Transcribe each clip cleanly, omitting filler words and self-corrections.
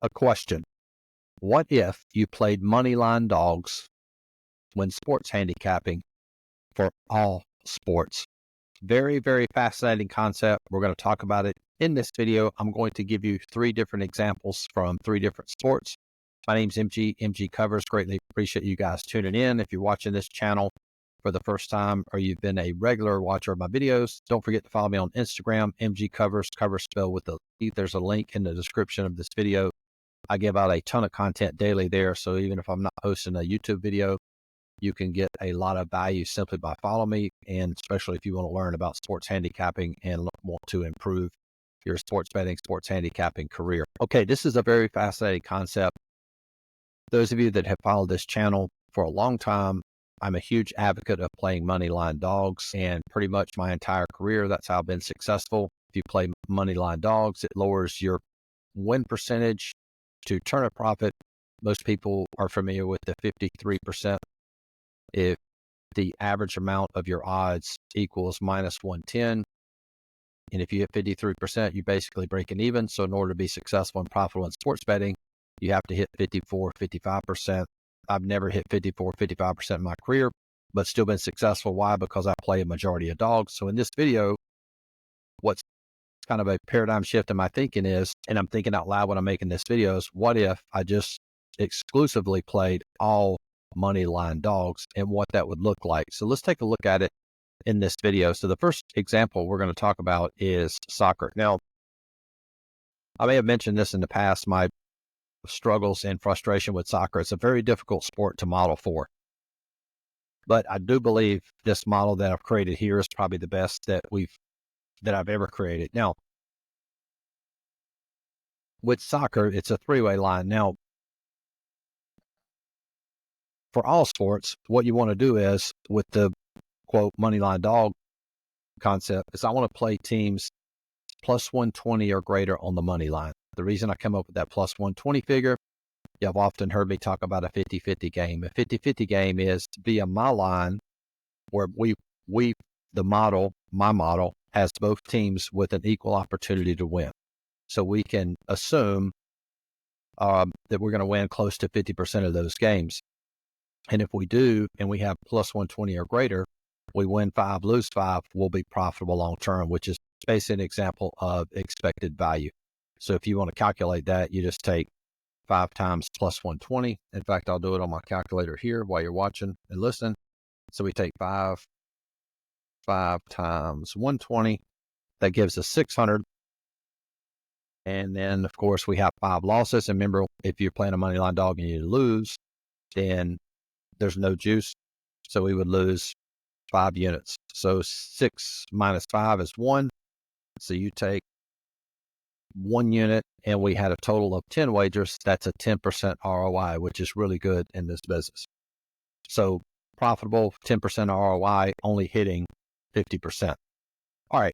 a question. What if you played Moneyline dogs when sports handicapping for all sports? Very, very fascinating concept. We're going to talk about it in this video. I'm going to give you 3 different examples from 3 different sports. My name's MG Covers. Greatly appreciate you guys tuning in. If you're watching this channel for the first time or you've been a regular watcher of my videos, don't forget to follow me on Instagram, MG Covers, cover spelled with a E. There's a link in the description of this video. I give out a ton of content daily there. So even if I'm not posting a YouTube video, you can get a lot of value simply by following me, and especially if you want to learn about sports handicapping and want to improve your sports betting, sports handicapping career. Okay, this is a very fascinating concept. Those of you that have followed this channel for a long time, I'm a huge advocate of playing Moneyline dogs, and pretty much my entire career, that's how I've been successful. If you play Moneyline dogs, it lowers your win percentage to turn a profit. Most people are familiar with the 53%. If the average amount of your odds equals minus 110, and if you hit 53%, you basically break it even. So in order to be successful and profitable in sports betting, you have to hit 54, 55%. I've never hit 54, 55% in my career, but still been successful. Why? Because I play a majority of dogs. So in this video, what's kind of a paradigm shift in my thinking is, and I'm thinking out loud when I'm making this video, is what if I just exclusively played all Moneyline dogs and what that would look like. So let's take a look at it in this video. So the first example we're going to talk about is soccer. Now, I may have mentioned this in the past, my struggles and frustration with soccer. It's a very difficult sport to model for. But I do believe this model that I've created here is probably the best that I've ever created. Now, with soccer, it's a 3-way line. Now, for all sports, what you want to do is, with the quote Moneyline dog concept, is I want to play teams plus 120 or greater on the money line. The reason I come up with that plus 120 figure, you have often heard me talk about a 50-50 game. A 50-50 game is via my line where my model has both teams with an equal opportunity to win. So we can assume that we're going to win close to 50% of those games. And if we do, and we have plus 120 or greater, we win 5, lose 5, we'll be profitable long term, which is basically an example of expected value. So if you want to calculate that, you just take 5 times plus 120. In fact, I'll do it on my calculator here while you're watching and listening. So we take 5 times 120. That gives us 600. And then, of course, we have 5 losses. And remember, if you're playing a Moneyline dog and you lose, then there's no juice. So we would lose 5 units. So 6 minus 5 is 1. So you take 1 unit, and we had a total of 10 wagers. That's a 10% ROI, which is really good in this business. So profitable, 10% ROI, only hitting 50%. All right.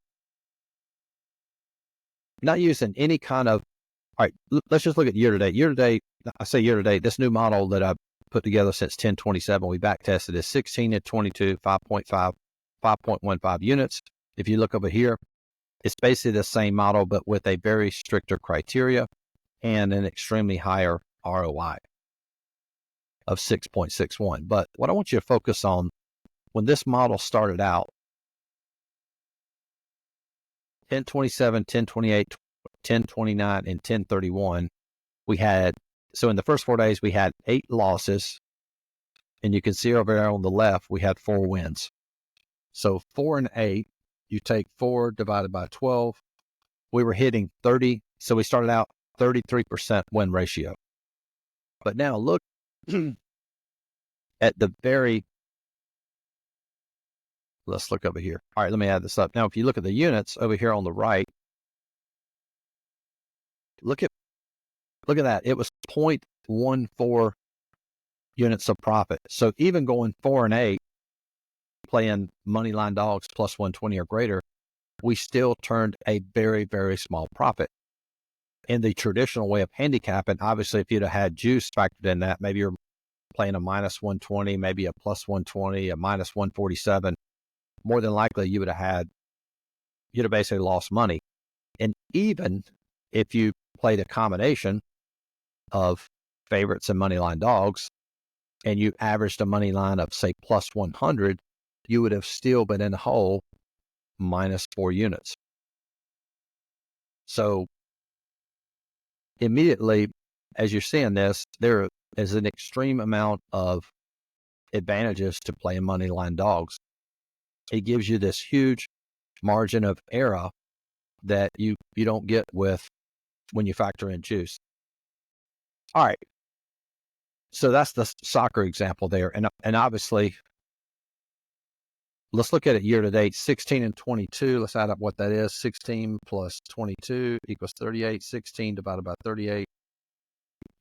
Not using any kind of, all right, let's just look at year to date. Year to date, I say year to date, this new model that I've put together since 10/27, we back tested is 16 and 22, 5.5, 5.15 units. If you look over here, it's basically the same model, but with a very stricter criteria and an extremely higher ROI of 6.61. But what I want you to focus on, when this model started out, 10/27, 10/28, 10/29, and 10/31, we had, so in the first 4 days, we had 8 losses. And you can see over there on the left, we had 4 wins. So 4 and 8, you take 4 divided by 12. We were hitting 30. So we started out 33% win ratio. But now look at the let's look over here. All right, let me add this up. Now, if you look at the units over here on the right, look at that. It was 0.14 units of profit. So even going 4 and 8, playing Moneyline dogs plus 120 or greater, we still turned a very, very small profit. In the traditional way of handicapping, obviously, if you'd have had juice factored in that, maybe you're playing a minus 120, maybe a plus 120, a minus 147, more than likely you'd have basically lost money. And even if you played a combination, of favorites and moneyline dogs, and you averaged a money line of, say, plus 100, you would have still been in the hole minus 4 units. So immediately, as you're seeing this, there is an extreme amount of advantages to playing moneyline dogs. It gives you this huge margin of error that you don't get with when you factor in juice. All right. So that's the soccer example there. And obviously, let's look at it year to date, 16 and 22. Let's add up what that is. 16 plus 22 equals 38. 16 divided by 38,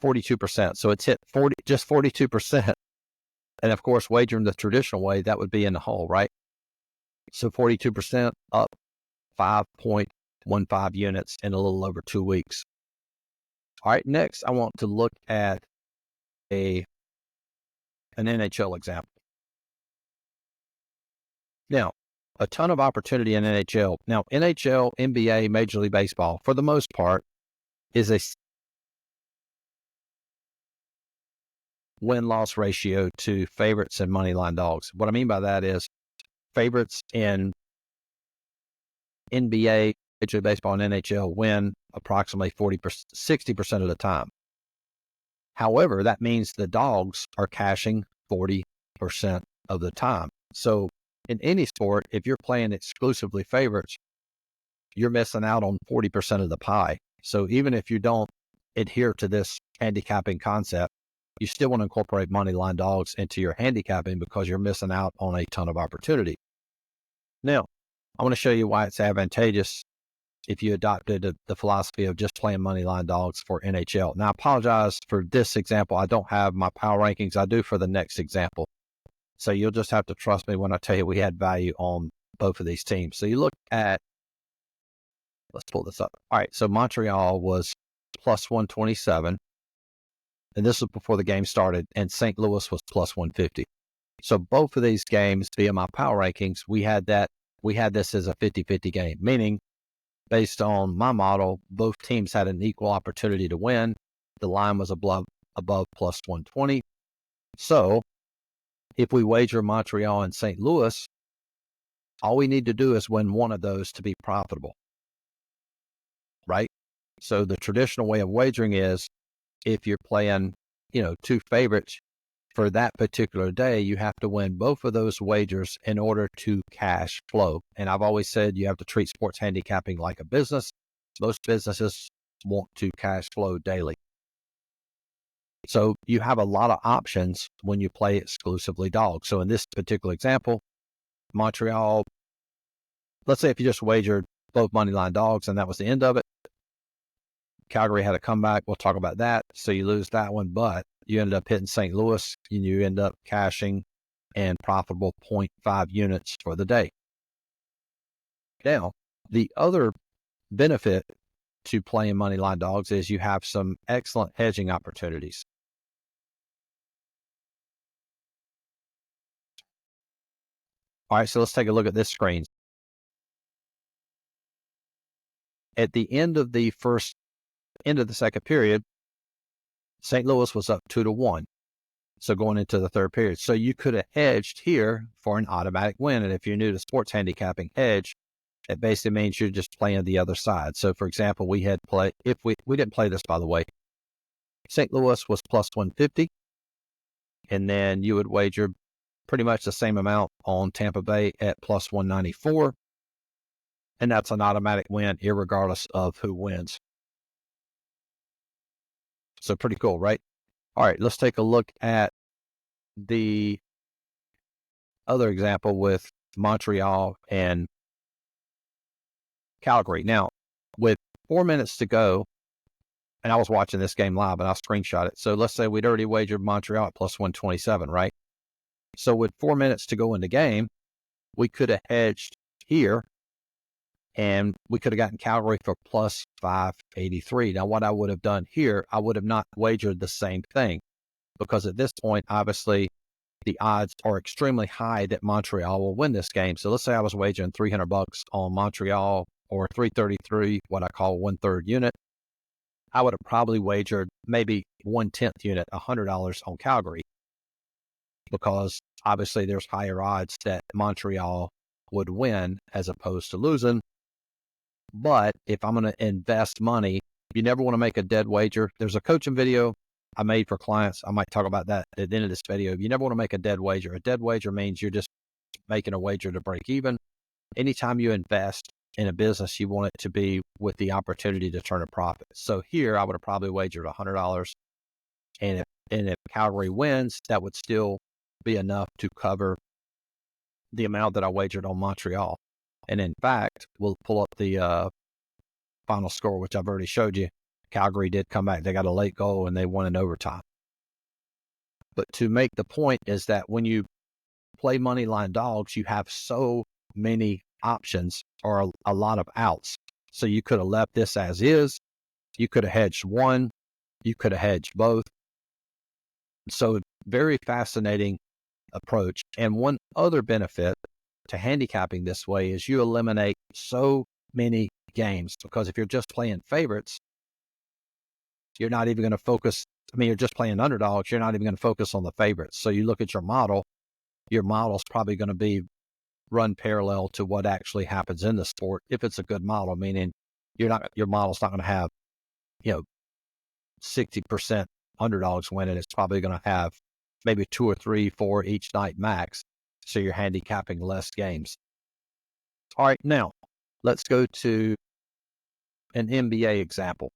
42%. So it's hit 42%. And of course, wagering the traditional way, that would be in the hole, right? So 42% up 5.15 units in a little over 2 weeks. All right, next I want to look at an NHL example. Now, a ton of opportunity in NHL. Now, NHL, NBA, Major League Baseball, for the most part, is a win-loss ratio to favorites and moneyline dogs. What I mean by that is favorites in NBA, Major League Baseball, and NHL win approximately 60% of the time. However, that means the dogs are cashing 40% of the time. So in any sport, if you're playing exclusively favorites, you're missing out on 40% of the pie. So even if you don't adhere to this handicapping concept, you still want to incorporate moneyline dogs into your handicapping because you're missing out on a ton of opportunity. Now, I want to show you why it's advantageous if you adopted the philosophy of just playing moneyline dogs for NHL. Now, I apologize for this example. I don't have my power rankings. I do for the next example. So you'll just have to trust me when I tell you we had value on both of these teams. So you look at, let's pull this up. All right, so Montreal was plus 127, and this was before the game started, and St. Louis was plus 150. So both of these games, via my power rankings, we had this as a 50-50 game, meaning based on my model, both teams had an equal opportunity to win. The line was above plus 120. So if we wager Montreal and St. Louis, all we need to do is win one of those to be profitable, right? So the traditional way of wagering is if you're playing, two favorites for that particular day, you have to win both of those wagers in order to cash flow. And I've always said you have to treat sports handicapping like a business. Most businesses want to cash flow daily. So you have a lot of options when you play exclusively dogs. So in this particular example, Montreal, let's say if you just wagered both moneyline dogs and that was the end of it, Calgary had a comeback. We'll talk about that. So you lose that one, but you ended up hitting St. Louis and you end up cashing and profitable 0.5 units for the day. Now, the other benefit to playing moneyline dogs is you have some excellent hedging opportunities. All right, so let's take a look at this screen. At the end of the second period, St. Louis was up 2-1. So going into the third period. So you could have hedged here for an automatic win. And if you're new to sports handicapping, hedge, it basically means you're just playing the other side. So for example, we didn't play this, by the way. St. Louis was plus 150. And then you would wager pretty much the same amount on Tampa Bay at plus 194. And that's an automatic win, irregardless of who wins. So pretty cool, right? All right, let's take a look at the other example with Montreal and Calgary. Now, with 4 minutes to go, and I was watching this game live and I'll screenshot it. So let's say we'd already wagered Montreal at plus 127, right? So with 4 minutes to go in the game, we could have hedged here and we could have gotten Calgary for plus 583. Now, what I would have done here, I would have not wagered the same thing because at this point, obviously, the odds are extremely high that Montreal will win this game. So let's say I was wagering $300 on Montreal or 333, what I call 1/3 unit. I would have probably wagered maybe 1/10 unit, $100 on Calgary, because obviously there's higher odds that Montreal would win as opposed to losing. But if I'm going to invest money, you never want to make a dead wager. There's a coaching video I made for clients. I might talk about that at the end of this video. You never want to make a dead wager. A dead wager means you're just making a wager to break even. Anytime you invest in a business, you want it to be with the opportunity to turn a profit. So here, I would have probably wagered $100. And if Calgary wins, that would still be enough to cover the amount that I wagered on Montreal. And in fact, we'll pull up the final score, which I've already showed you. Calgary did come back. They got a late goal and they won in overtime. But to make the point is that when you play Moneyline dogs, you have so many options or a lot of outs. So you could have left this as is. You could have hedged one. You could have hedged both. So very fascinating approach. And one other benefit to handicapping this way is you eliminate so many games, because if you're just playing favorites, you're not even going to focus. I mean, you're just playing underdogs. You're not even going to focus on the favorites. So you look at your model. Your model's probably going to be run parallel to what actually happens in the sport. If it's a good model, meaning your model's not going to have, 60% underdogs winning. It's probably going to have maybe 2 or 3, 4 each night max. So you're handicapping less games. All right, now let's go to an NBA example.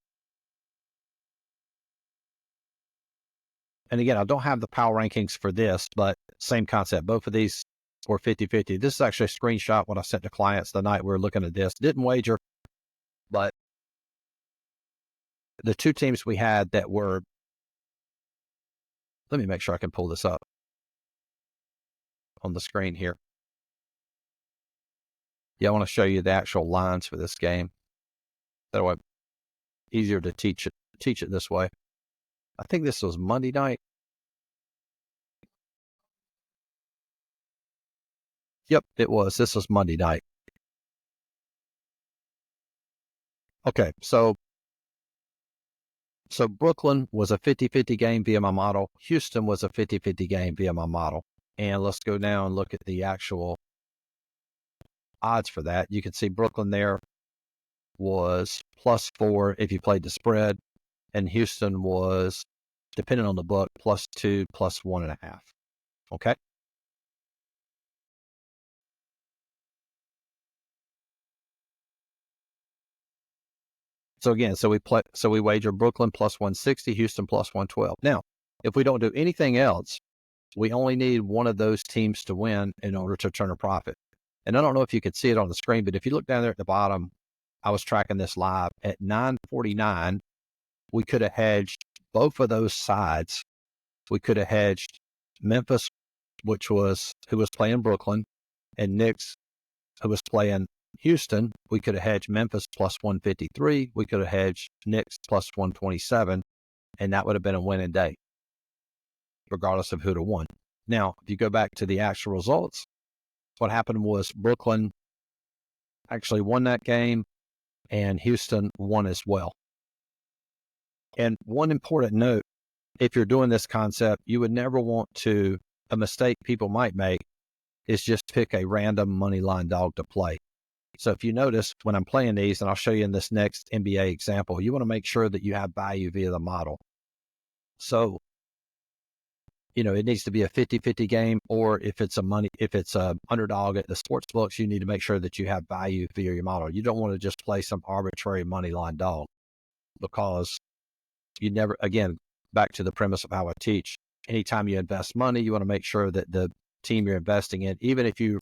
And again, I don't have the power rankings for this, but same concept. Both of these were 50-50. This is actually a screenshot what I sent to clients the night we were looking at this. Didn't wager, but the two teams we had that were, let me make sure I can pull this up on the screen here. Yeah, I want to show you the actual lines for this game. That way, easier to teach it this way. I think this was Monday night. Yep, it was. This was Monday night. Okay, so Brooklyn was a 50-50 game via my model. Houston was a 50-50 game via my model. And let's go down and look at the actual odds for that. You can see Brooklyn there was +4 if you played the spread, and Houston was, depending on the book, +2, +1.5. Okay. So again, we wager Brooklyn +160, Houston +112. Now, if we don't do anything else, we only need one of those teams to win in order to turn a profit. And I don't know if you could see it on the screen, but if you look down there at the bottom, I was tracking this live at 9:49. We could have hedged both of those sides. We could have hedged Memphis, who was playing Brooklyn, and Knicks, who was playing Houston. We could have hedged Memphis +153. We could have hedged Knicks +127, and that would have been a winning day, regardless of who'd have won. Now, if you go back to the actual results, what happened was Brooklyn actually won that game, and Houston won as well. And one important note, if you're doing this concept, you would never want to, a mistake people might make is just pick a random money line dog to play. So if you notice when I'm playing these, and I'll show you in this next NBA example, you want to make sure that you have value via the model. So, it needs to be a 50-50 game, or if it's a underdog at the sports books, you need to make sure that you have value via your model. You don't want to just play some arbitrary money line dog, because you never, again, back to the premise of how I teach, anytime you invest money, you want to make sure that the team you're investing in, even if you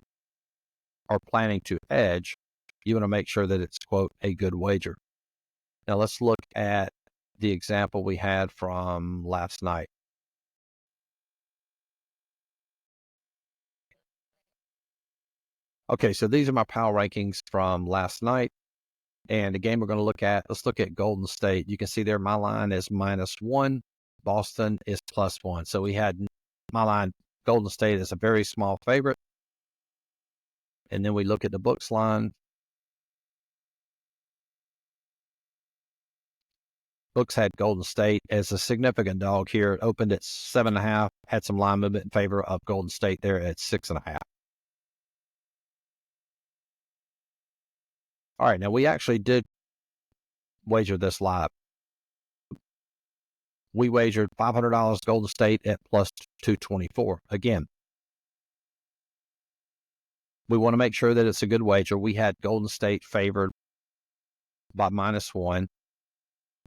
are planning to hedge, you want to make sure that it's, quote, a good wager. Now let's look at the example we had from last night. Okay, so these are my power rankings from last night. And the game we're going to look at, let's look at Golden State. You can see there my line is -1. Boston is +1. So we had my line, Golden State is a very small favorite. And then we look at the books line. Books had Golden State as a significant dog here. It opened at 7.5, had some line movement in favor of Golden State there at 6.5. All right, now we actually did wager this live. We wagered $500 Golden State at plus 224. Again, we want to make sure that it's a good wager. We had Golden State favored by -1.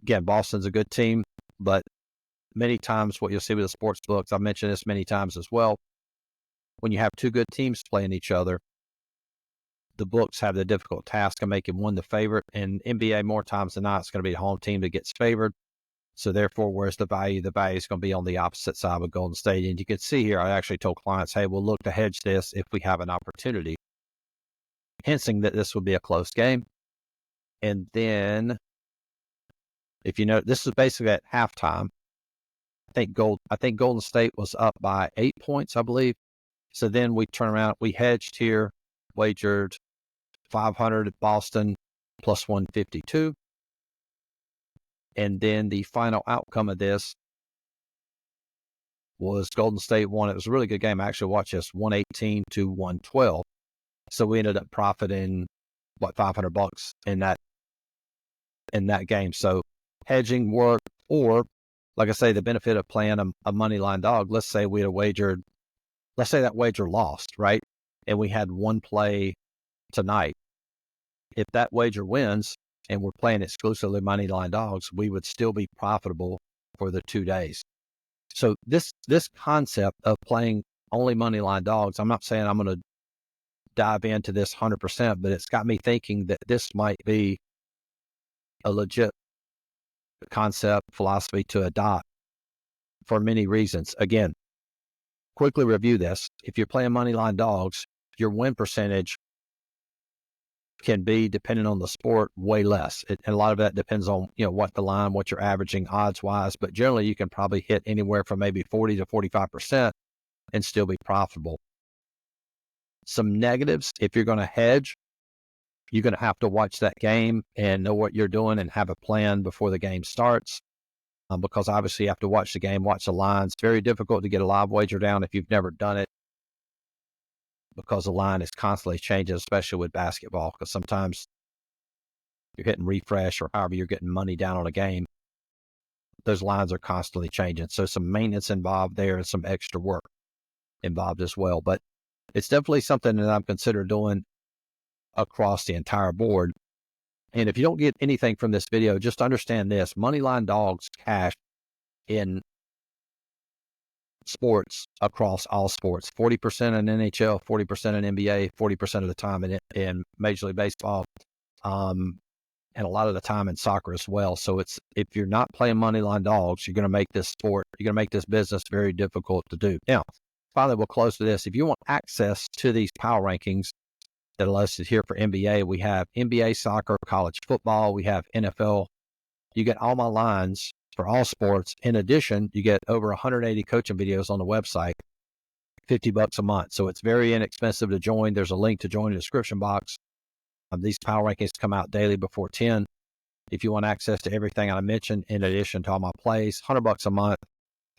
Again, Boston's a good team, but many times what you'll see with the sports books, I've mentioned this many times as well, when you have two good teams playing each other, the books have the difficult task of making one the favorite. And NBA, more times than not, it's going to be the home team that gets favored. So therefore, where's the value? The value is going to be on the opposite side of Golden State. And you can see here, I actually told clients, hey, we'll look to hedge this if we have an opportunity, hinting that this would be a close game. And then, if you know, this is basically at halftime. I think Golden State was up by 8 points, I believe. So then we turn around, we hedged here, wagered 500 at Boston plus 152. And then the final outcome of this was Golden State won. It was a really good game. I actually watched this 118 to 112. So we ended up profiting $500 in that game. So hedging worked, or like I say, the benefit of playing a money line dog. Let's say we had wagered, let's say that wager lost, right? And we had one play tonight. If that wager wins and we're playing exclusively money line dogs, we would still be profitable for the 2 days. So this concept of playing only money line dogs, I'm not saying I'm going to dive into this 100%, but it's got me thinking that this might be a legit concept, philosophy to adopt for many reasons. Again, quickly review this. If you're playing money line dogs, your win percentage can be, depending on the sport, way less. And a lot of that depends on, what the line, what you're averaging odds wise, but generally you can probably hit anywhere from maybe 40 to 45% and still be profitable. Some negatives: if you're going to hedge, you're going to have to watch that game and know what you're doing and have a plan before the game starts. Because obviously you have to watch the game, watch the lines. Very difficult to get a live wager down if you've never done it, because the line is constantly changing, especially with basketball, because sometimes you're hitting refresh or however you're getting money down on a game. Those lines are constantly changing. So some maintenance involved there and some extra work involved as well. But it's definitely something that I'm considering doing across the entire board. And if you don't get anything from this video, just understand this: Moneyline dogs cash in sports across all sports. 40% in NHL, 40% in NBA, 40% of the time in Major League Baseball, and a lot of the time in soccer as well. So if you're not playing Moneyline dogs, you're going to make this business very difficult to do. Now, finally, we'll close with this. If you want access to these power rankings that are listed here for NBA, we have NBA soccer, college football, we have NFL. You get all my lines for all sports. In addition, you get over 180 coaching videos on the website, $50 a month. So it's very inexpensive to join. There's a link to join in the description box. These power rankings come out daily before 10. If you want access to everything I mentioned, in addition to all my plays, $100 a month.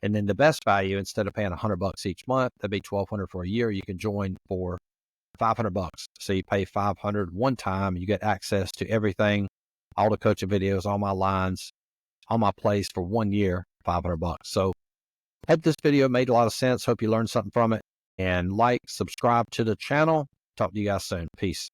And then the best value, instead of paying $100 each month, that'd be $1,200 for a year. You can join for $500. So you pay $500 one time. You get access to everything, all the coaching videos, all my lines, all my plays for 1 year, $500. So hope this video made a lot of sense. Hope you learned something from it. And subscribe to the channel. Talk to you guys soon. Peace.